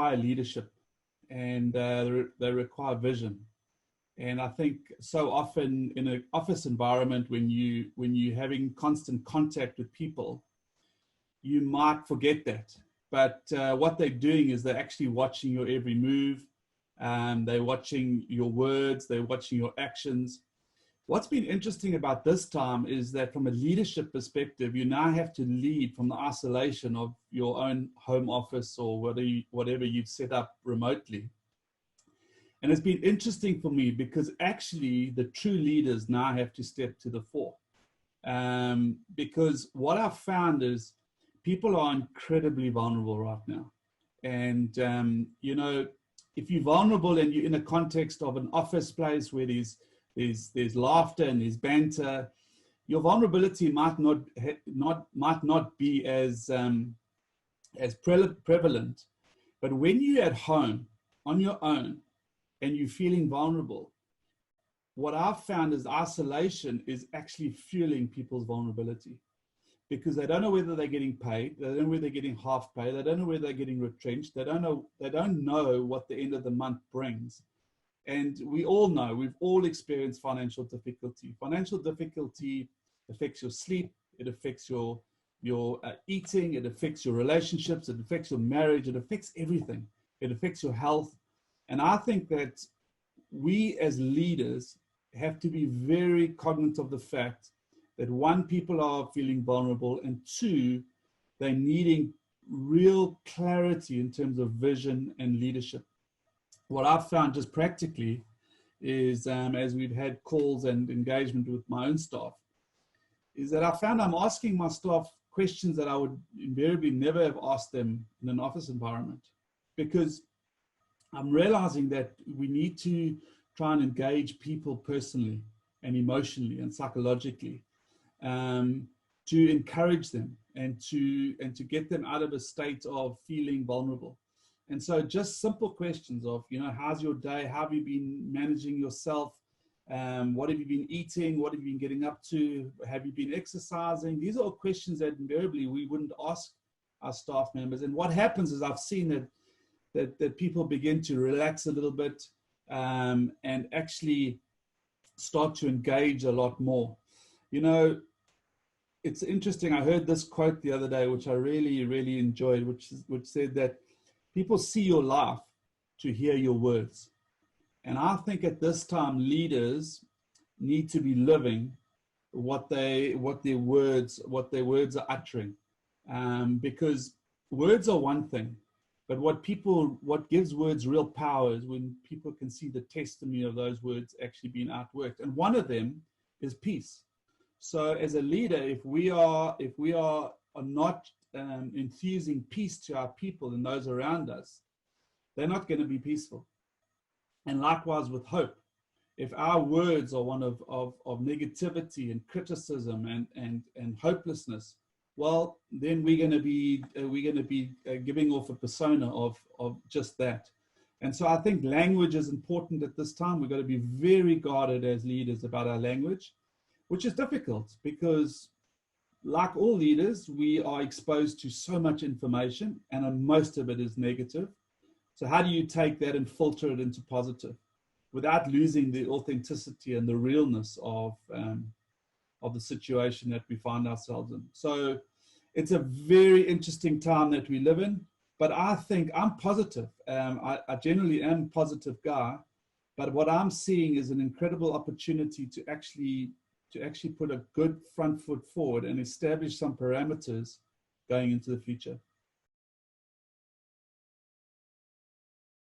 require leadership, and they require vision. And I think so often in an office environment, when you're having constant contact with people, you might forget that. But what they're doing is they're actually watching your every move. They're watching your words. They're watching your actions. What's been interesting about this time is that from a leadership perspective, you now have to lead from the isolation of your own home office or whatever you've set up remotely. And it's been interesting for me because actually the true leaders now have to step to the fore. Because what I've found is people are incredibly vulnerable right now. And, you know, if you're vulnerable and you're in a context of an office place where there's laughter and there's banter, your vulnerability might not be as prevalent. But when you're at home on your own and you're feeling vulnerable, what I've found is isolation is actually fueling people's vulnerability, because they don't know whether they're getting paid, they don't know whether they're getting half pay, they don't know whether they're getting retrenched, they don't know what the end of the month brings. And we all know, we've all experienced financial difficulty. Financial difficulty affects your sleep, it affects your eating, it affects your relationships, it affects your marriage, it affects everything. It affects your health. And I think that we as leaders have to be very cognizant of the fact that one, people are feeling vulnerable, and two, they're needing real clarity in terms of vision and leadership. What I've found just practically is, as we've had calls and engagement with my own staff, is that I found I'm asking my staff questions that I would invariably never have asked them in an office environment, because I'm realizing that we need to try and engage people personally and emotionally and psychologically, to encourage them and to get them out of a state of feeling vulnerable. And so just simple questions of, you know, how's your day? How have you been managing yourself? What have you been eating? What have you been getting up to? Have you been exercising? These are all questions that invariably we wouldn't ask our staff members. And what happens is I've seen that people begin to relax a little bit, and actually start to engage a lot more. You know, it's interesting. I heard this quote the other day, which I really, really enjoyed, which said that people see your life to hear your words. And I think at this time, leaders need to be living what their words are uttering, because words are one thing, but what gives words real power is when people can see the testimony of those words actually being outworked. And one of them is peace. So as a leader, if we are not infusing peace to our people and those around us, they're not going to be peaceful. And likewise with hope. If our words are one of negativity and criticism and hopelessness, well, then we're going to be giving off a persona of just that. And so I think language is important at this time. We've got to be very guarded as leaders about our language, which is difficult because, like all leaders, we are exposed to so much information, and most of it is negative. So how do you take that and filter it into positive without losing the authenticity and the realness of the situation that we find ourselves in? So it's a very interesting time that we live in, but I think I'm positive. I generally am a positive guy, but what I'm seeing is an incredible opportunity to actually put a good front foot forward and establish some parameters going into the future.